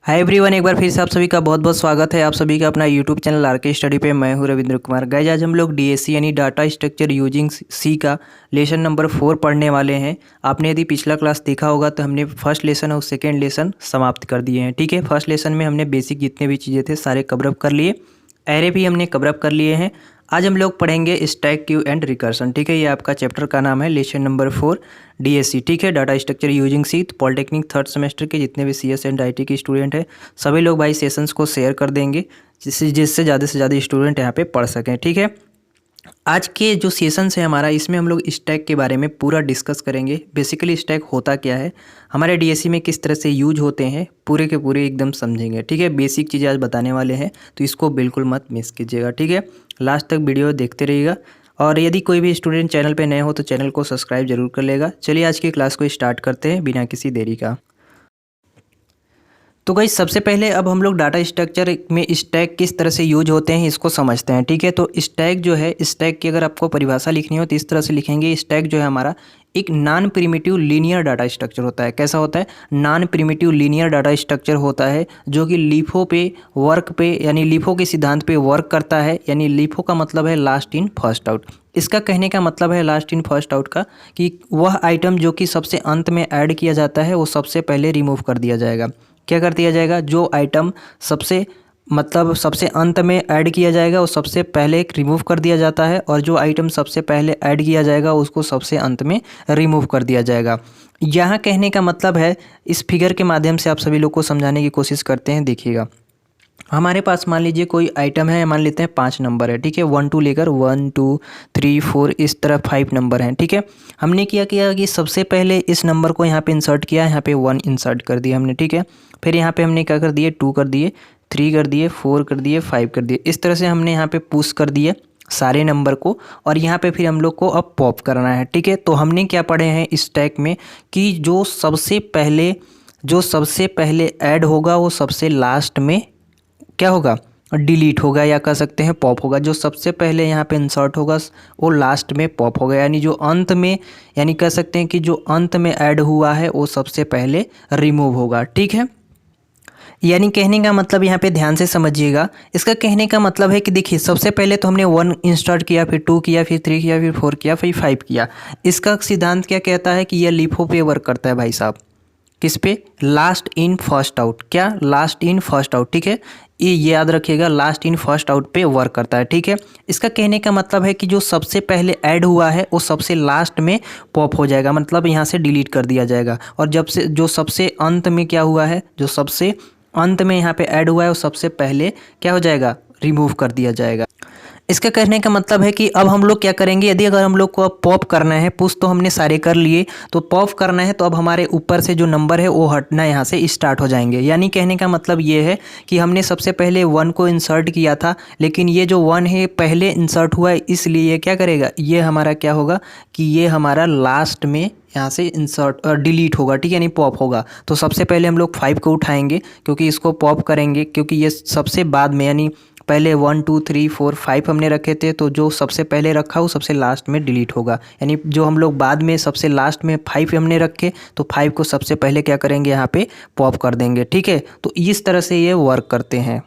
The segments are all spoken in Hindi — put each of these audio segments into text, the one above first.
हाय एवरीवन, एक बार फिर से आप सभी का बहुत बहुत स्वागत है। आप सभी का अपना यूट्यूब चैनल आर के स्टडी पे। मैं हूं रविंद्र कुमार। गाइज, आज हम लोग डीएससी यानी डाटा स्ट्रक्चर यूजिंग सी का लेसन नंबर 4 पढ़ने वाले हैं। आपने यदि पिछला क्लास देखा होगा तो हमने फर्स्ट लेसन और सेकेंड लेसन समाप्त कर दिए हैं। ठीक है, फर्स्ट लेसन में हमने बेसिक जितने भी चीज़ें थे सारे कवरअप कर लिए, एरे भी हमने कवरअप कर लिए हैं। आज हम लोग पढ़ेंगे स्टैक क्यू एंड रिकर्सन। ठीक है, ये आपका चैप्टर का नाम है लेसन नंबर 4 डीएससी। ठीक है, data structure using C. Polytechnic third semester के जितने भी सीएस एंड आईटी के स्टूडेंट हैं सभी लोग भाई सेशंस को शेयर कर देंगे जिससे ज़्यादा से ज़्यादा स्टूडेंट यहाँ पे पढ़ सकें। ठीक है, आज के जो सेशंस है हमारा, इसमें हम लोग स्टैक के बारे में पूरा डिस्कस करेंगे। बेसिकली स्टैक होता क्या है, हमारे डीएससी में किस तरह से यूज होते हैं, पूरे के पूरे एकदम समझेंगे। ठीक है, बेसिक चीज़ें आज बताने वाले हैं तो इसको बिल्कुल मत मिस कीजिएगा। ठीक है, लास्ट तक वीडियो देखते रहिएगा। और यदि कोई भी स्टूडेंट चैनल पे नए हो तो चैनल को सब्सक्राइब जरूर कर लेगा। चलिए आज की क्लास को स्टार्ट करते हैं बिना किसी देरी का। तो गाइस, सबसे पहले अब हम लोग डाटा स्ट्रक्चर में स्टैक किस तरह से यूज होते हैं इसको समझते हैं। ठीक है, तो स्टैक जो है, स्टैक की अगर आपको परिभाषा लिखनी हो तो इस तरह से लिखेंगे। स्टैक जो है हमारा एक non primitive linear data structure होता है। कैसा होता है? Non primitive linear data structure होता है जो कि लीफो पे वर्क पे यानी लीफो के सिद्धांत पे वर्क करता है। यानी लीफो का मतलब है लास्ट इन फर्स्ट आउट। इसका कहने का मतलब है लास्ट इन फर्स्ट आउट का कि वह आइटम जो कि सबसे अंत में ऐड किया जाता है वो सबसे पहले रिमूव कर दिया जाएगा। क्या कर दिया जाएगा? जो आइटम सबसे अंत में ऐड किया जाएगा वो सबसे पहले रिमूव कर दिया जाता है, और जो आइटम सबसे पहले ऐड किया जाएगा उसको सबसे अंत में रिमूव कर दिया जाएगा। यहाँ कहने का मतलब है, इस फिगर के माध्यम से आप सभी लोग को समझाने की कोशिश करते हैं। देखिएगा, हमारे पास मान लीजिए कोई आइटम है, मान लेते हैं 5 नंबर है। ठीक है, 1 2 लेकर 1 2 3 4 इस तरह 5 नंबर हैं। ठीक है, हमने क्या किया कि सबसे पहले इस नंबर को यहाँ पे इंसर्ट किया, यहाँ पे 1 इंसर्ट कर दिया हमने। ठीक है, फिर यहाँ पे हमने क्या कर दिए, 2 कर दिए, 3 कर दिए, 4 कर दिए, 5 कर दिए। इस तरह से हमने यहाँ पे पुश कर दिए सारे नंबर को, और यहाँ पे फिर हम लोग को अब पॉप करना है। ठीक है, तो हमने क्या पढ़े हैं इस स्टैक में कि जो सबसे पहले ऐड होगा वो सबसे लास्ट में क्या होगा, डिलीट होगा, या कह सकते हैं पॉप होगा। जो सबसे पहले यहाँ पे इंसर्ट होगा वो लास्ट में पॉप होगा। यानी जो अंत में, यानी कह सकते हैं कि जो अंत में ऐड हुआ है वो सबसे पहले रिमूव होगा। ठीक है, यानी कहने का मतलब यहाँ पे ध्यान से समझिएगा। इसका कहने का मतलब है कि देखिए, सबसे पहले तो हमने 1 इंसर्ट किया, फिर 2 किया, फिर 3 किया, फिर 4 किया, फिर 5 किया। इसका सिद्धांत क्या कहता है कि यह लीफो पे वर्क करता है भाई साहब। किस पे? Last in first out. क्या? Last in first out. ठीक है, ये याद रखिएगा, लास्ट इन फर्स्ट आउट पे वर्क करता है। ठीक है, इसका कहने का मतलब है कि जो सबसे पहले ऐड हुआ है वो सबसे लास्ट में पॉप हो जाएगा, मतलब यहाँ से डिलीट कर दिया जाएगा। और जो सबसे अंत में क्या हुआ है, जो सबसे अंत में यहाँ पे ऐड हुआ है वो सबसे पहले क्या हो जाएगा, रिमूव कर दिया जाएगा। इसका कहने का मतलब है कि अब हम लोग क्या करेंगे, यदि अगर हम लोग को अब पॉप करना है, पुश तो हमने सारे कर लिए, तो पॉप करना है तो अब हमारे ऊपर से जो नंबर है वो हटना यहाँ से स्टार्ट हो जाएंगे। यानी कहने का मतलब ये है कि हमने सबसे पहले 1 को इंसर्ट किया था, लेकिन ये जो 1 है पहले इंसर्ट हुआ है, इसलिए ये क्या करेगा, ये हमारा क्या होगा कि ये हमारा लास्ट में यहाँ से इंसर्ट डिलीट होगा। ठीक है, यानी पॉप होगा। तो सबसे पहले हम लोग 5 को उठाएंगे क्योंकि इसको पॉप करेंगे, क्योंकि ये सबसे बाद में, यानी पहले 1 2 3 4 5 हमने रखे थे, तो जो सबसे पहले रखा वो सबसे लास्ट में डिलीट होगा। यानी जो हम लोग बाद में सबसे लास्ट में 5 हमने रखे, तो 5 को सबसे पहले क्या करेंगे, यहाँ पे पॉप कर देंगे। ठीक है, तो इस तरह से ये वर्क करते हैं।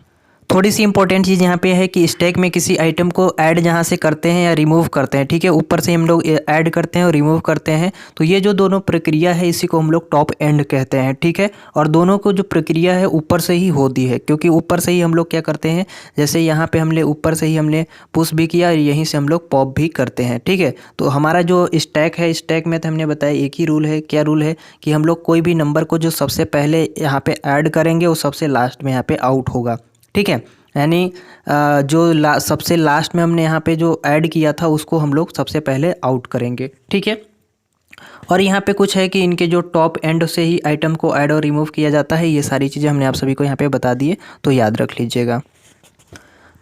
थोड़ी सी इंपॉर्टेंट चीज़ यहाँ पे है कि स्टैक में किसी आइटम को ऐड जहाँ से करते हैं या रिमूव करते हैं, ठीक है, ऊपर से हम लोग ऐड करते हैं और रिमूव करते हैं, तो ये जो दोनों प्रक्रिया है इसी को हम लोग टॉप एंड कहते हैं। ठीक है, और दोनों को जो प्रक्रिया है ऊपर से ही होती है, क्योंकि ऊपर से ही हम लोग क्या करते हैं, जैसे यहाँ पे हमने ऊपर से ही हमने पुश भी किया और यहीं से हम लोग पॉप भी करते हैं। ठीक है, तो हमारा जो स्टैक है, स्टैक में तो हमने बताया एक ही रूल है। क्या रूल है कि हम लोग कोई भी नंबर को जो सबसे पहले यहाँ पे ऐड करेंगे वो सबसे लास्ट में यहाँ पे आउट होगा। ठीक है, यानी सबसे लास्ट में हमने यहाँ पे जो ऐड किया था उसको हम लोग सबसे पहले आउट करेंगे। ठीक है, और यहाँ पे कुछ है कि इनके जो टॉप एंड से ही आइटम को ऐड और रिमूव किया जाता है। ये सारी चीज़ें हमने आप सभी को यहाँ पे बता दिए, तो याद रख लीजिएगा।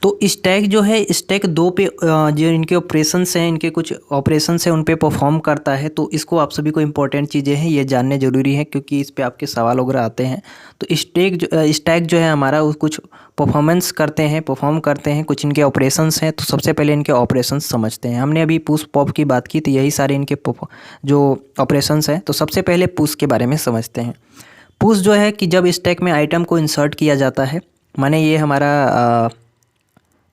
तो स्टैक जो है, स्टैक 2 पे जो इनके ऑपरेशंस हैं, इनके कुछ ऑपरेशंस हैं उन पे परफॉर्म करता है। तो इसको आप सभी को इंपॉर्टेंट चीज़ें हैं ये जानने ज़रूरी है, क्योंकि इस पे आपके सवाल वगैरह आते हैं। तो स्टैक जो है हमारा वो कुछ परफॉर्म करते हैं, कुछ इनके ऑपरेशंस हैं। तो सबसे पहले इनके ऑपरेशंस समझते हैं। हमने अभी पुश पॉप की बात की, तो यही सारे इनके जो ऑपरेशंस हैं। तो सबसे पहले पुश के बारे में समझते हैं। पुश जो है कि जब स्टैक में आइटम को इंसर्ट किया जाता है, माने ये हमारा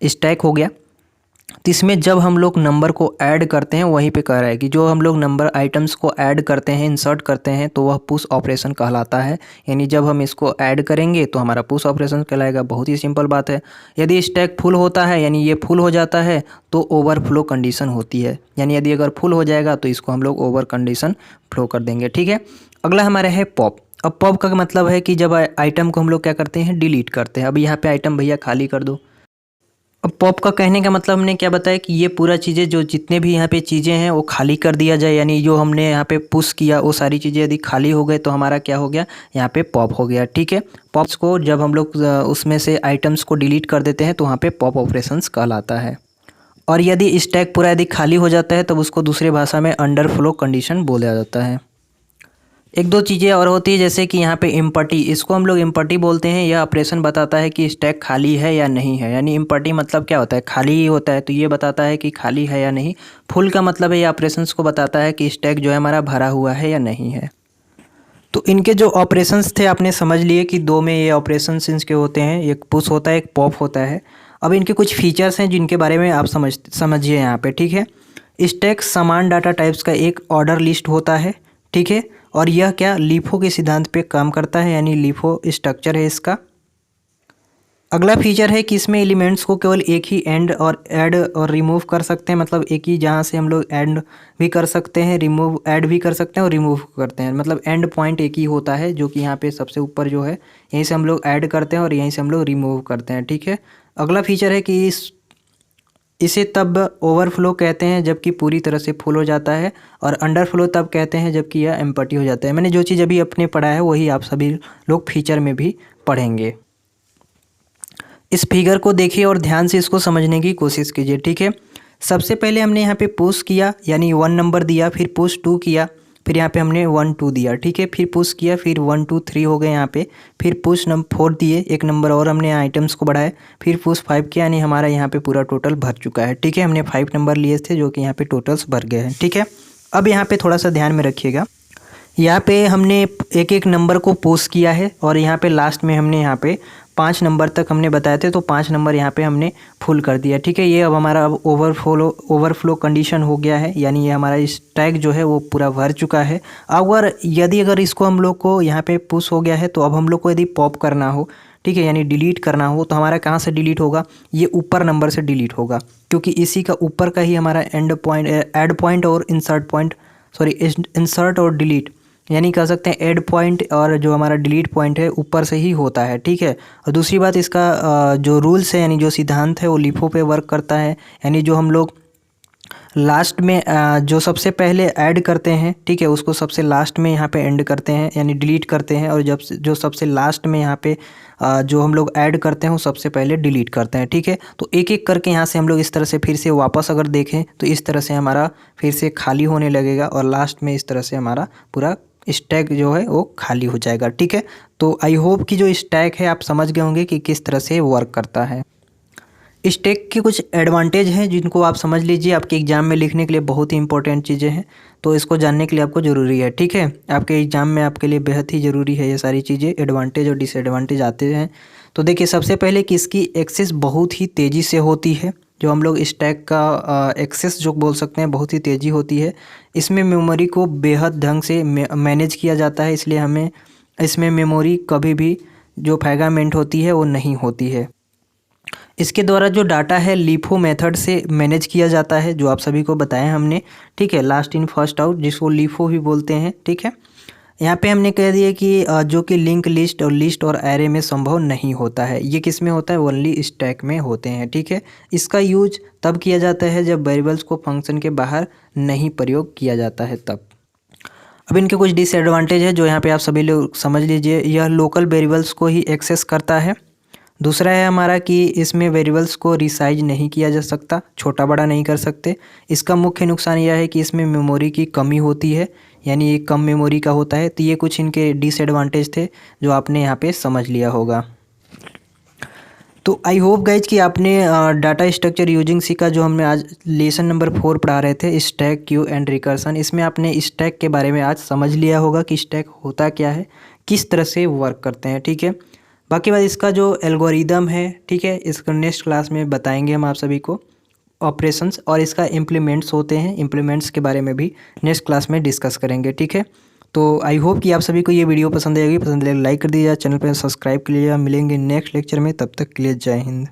स्टैक हो गया, तो इसमें जब हम लोग नंबर को ऐड करते हैं, वहीं पे कह रहा है कि जो हम लोग नंबर आइटम्स को ऐड करते हैं, इंसर्ट करते हैं, तो वह पुश ऑपरेशन कहलाता है। यानी जब हम इसको ऐड करेंगे तो हमारा पुश ऑपरेशन कहलाएगा। बहुत ही सिंपल बात है। यदि स्टैक फुल होता है, यानी ये फुल हो जाता है, तो ओवरफ्लो कंडीशन होती है। यानी यदि अगर फुल हो जाएगा तो इसको हम लोग ओवर कंडीशन फ्लो कर देंगे। ठीक है, अगला हमारा है पॉप। अब पॉप का मतलब है कि जब आइटम को हम लोग क्या करते हैं, डिलीट करते हैं। अब यहाँ पे आइटम भैया खाली कर दो। अब पॉप का कहने का मतलब हमने क्या बताया कि ये पूरा चीज़ें जो जितने भी यहाँ पे चीज़ें हैं वो खाली कर दिया जाए। यानी जो हमने यहाँ पे पुश किया वो सारी चीज़ें यदि खाली हो गए तो हमारा क्या हो गया, यहाँ पे पॉप हो गया। ठीक है, पॉप्स को जब हम लोग उसमें से आइटम्स को डिलीट कर देते हैं तो वहाँ पे पॉप ऑपरेशंस कहलाता है। और यदि स्टैक पूरा यदि खाली हो जाता है तब उसको दूसरे भाषा में अंडरफ्लो कंडीशन बोला जाता है। एक दो चीज़ें और होती है, जैसे कि यहाँ पे इम्पटी, इसको हम लोग इम्पटी बोलते हैं। यह ऑपरेशन बताता है कि स्टैक खाली है या नहीं है। यानी इम्पटी मतलब क्या होता है, खाली ही होता है, तो ये बताता है कि खाली है या नहीं। फुल का मतलब है ये ऑपरेशंस को बताता है कि स्टैक जो है हमारा भरा हुआ है या नहीं है। तो इनके जो ऑपरेशंस थे आपने समझ लिए कि दो में ये ऑपरेशंस इनके होते हैं, एक पुश होता है, एक पॉप होता है। अब इनके कुछ फीचर्स हैं जिनके बारे में आप समझिए यहाँ पे। ठीक है, स्टैक समान डाटा टाइप्स का एक ऑर्डर लिस्ट होता है। ठीक है, और यह क्या लीफो के सिद्धांत पे काम करता है, यानी लीफो स्ट्रक्चर है इसका। अगला फीचर है कि इसमें एलिमेंट्स को केवल एक ही एंड और ऐड और रिमूव कर सकते हैं। मतलब एक ही जहाँ से हम लोग ऐड भी कर सकते हैं, रिमूव ऐड भी कर सकते हैं और रिमूव करते हैं। मतलब एंड पॉइंट एक ही होता है, जो कि यहाँ पे सबसे ऊपर जो है, यहीं से हम लोग ऐड करते हैं और यहीं से हम लोग रिमूव करते हैं। ठीक है, अगला फीचर है कि इसे तब ओवरफ्लो कहते हैं जबकि पूरी तरह से फुल हो जाता है, और अंडरफ्लो तब कहते हैं जबकि यह एम्प्टी हो जाता है। मैंने जो चीज़ अभी अपने पढ़ा है वही आप सभी लोग फीचर में भी पढ़ेंगे। इस फिगर को देखिए और ध्यान से इसको समझने की कोशिश कीजिए। ठीक है, सबसे पहले हमने यहाँ पे पुश किया, यानी 1 नंबर दिया, फिर पुश 2 किया, फिर यहाँ पे हमने 1 2 दिया। ठीक है, फिर पुश किया, फिर 1 2 3 हो गए यहाँ पे, फिर पुश नंबर 4 दिए, एक नंबर और हमने आइटम्स को बढ़ाए, फिर पुश 5 किया, यानी हमारा यहाँ पे पूरा टोटल भर चुका है। ठीक है, हमने 5 नंबर लिए थे जो कि यहाँ पे टोटल्स भर गए हैं। ठीक है, अब यहाँ पे थोड़ा सा ध्यान में रखिएगा, यहाँ पे हमने एक एक नंबर को पुश किया है और यहाँ पे लास्ट में हमने यहाँ पे 5 नंबर तक हमने बताए थे, तो 5 नंबर यहाँ पे हमने फुल कर दिया। ठीक है, ये अब हमारा ओवरफ्लो कंडीशन हो गया है, यानी ये हमारा स्टैक जो है वो पूरा भर चुका है। अगर इसको हम लोग को यहाँ पे पुश हो गया है, तो अब हम लोग को यदि पॉप करना हो, ठीक है, यानी डिलीट करना हो, तो हमारा कहाँ से डिलीट होगा, ये ऊपर नंबर से डिलीट होगा, क्योंकि इसी का ऊपर का ही हमारा ऐड पॉइंट और इंसर्ट और डिलीट, यानी कह सकते हैं ऐड पॉइंट और जो हमारा डिलीट पॉइंट है ऊपर से ही होता है। ठीक है, और दूसरी बात इसका जो रूल्स है, यानी जो सिद्धांत है, वो लिफो पे वर्क करता है। यानी जो हम लोग लास्ट में जो सबसे पहले ऐड करते हैं, ठीक है, उसको सबसे लास्ट में यहाँ पे एंड करते हैं, यानी डिलीट करते हैं, और जो सबसे लास्ट में यहाँ पे जो हम लोग ऐड करते हैं वो सबसे पहले डिलीट करते हैं। ठीक है, तो एक एक करके यहाँ से हम लोग इस तरह से फिर से वापस अगर देखें तो इस तरह से हमारा फिर से खाली होने लगेगा, और लास्ट में इस तरह से हमारा पूरा स्टैक जो है वो खाली हो जाएगा। ठीक है, तो आई होप कि जो स्टैक है आप समझ गए होंगे कि किस तरह से वर्क करता है। स्टैक के कुछ एडवांटेज हैं जिनको आप समझ लीजिए, आपके एग्ज़ाम में लिखने के लिए बहुत ही इंपॉर्टेंट चीज़ें हैं, तो इसको जानने के लिए आपको ज़रूरी है। ठीक है, आपके एग्ज़ाम में आपके लिए बेहद ही ज़रूरी है ये सारी चीज़ें, एडवांटेज और डिसएडवांटेज आते हैं। तो देखिए, सबसे पहले कि इसकी एक्सेस बहुत ही तेज़ी से होती है। जो हम लोग स्टैक का एक्सेस जो बोल सकते हैं, बहुत ही तेज़ी होती है। इसमें मेमोरी को बेहद ढंग से मैनेज किया जाता है, इसलिए हमें इसमें मेमोरी कभी भी जो फ्रैगमेंट होती है वो नहीं होती है। इसके द्वारा जो डाटा है लिफो मेथड से मैनेज किया जाता है, जो आप सभी को बताया हमने। ठीक है, लास्ट इन फर्स्ट आउट, जिसको लिफो भी बोलते हैं। ठीक है, यहाँ पे हमने कह दिया कि जो कि लिंक लिस्ट और एरे में संभव नहीं होता है। ये किस में होता है, ओनली स्टैक में होते हैं। ठीक है, इसका यूज तब किया जाता है जब वेरिएबल्स को फंक्शन के बाहर नहीं प्रयोग किया जाता है तब। अब इनके कुछ डिसएडवांटेज है जो यहाँ पे आप सभी लोग समझ लीजिए। यह लोकल वेरिएबल्स को ही एक्सेस करता है। दूसरा है हमारा कि इसमें वेरिएबल्स को रिसाइज नहीं किया जा सकता, छोटा बड़ा नहीं कर सकते। इसका मुख्य नुकसान यह है कि इसमें मेमोरी की कमी होती है, यानी ये कम मेमोरी का होता है। तो ये कुछ इनके डिसएडवांटेज थे जो आपने यहाँ पे समझ लिया होगा। तो आई होप गाइज कि आपने डाटा स्ट्रक्चर यूजिंग सी का जो हमने आज लेसन नंबर 4 पढ़ा रहे थे, स्टैक, क्यू एंड रिकर्सन, इसमें आपने स्टैक के बारे में आज समझ लिया होगा कि स्टैक होता क्या है, किस तरह से वर्क करते हैं, ठीक है। बाकी बात इसका जो एल्गोरिदम है, ठीक है, इसको नेक्स्ट क्लास में बताएंगे हम आप सभी को ऑपरेशंस, और इसका इम्प्लीमेंट्स होते हैं, इम्प्लीमेंट्स के बारे में भी नेक्स्ट क्लास में डिस्कस करेंगे, ठीक है। तो आई होप कि आप सभी को ये वीडियो पसंद आएगी, पसंद आएगी लाइक कर दीजिए, चैनल पर सब्सक्राइब कर लीजिएगा। मिलेंगे नेक्स्ट लेक्चर में, तब तक के लिए जय हिंद।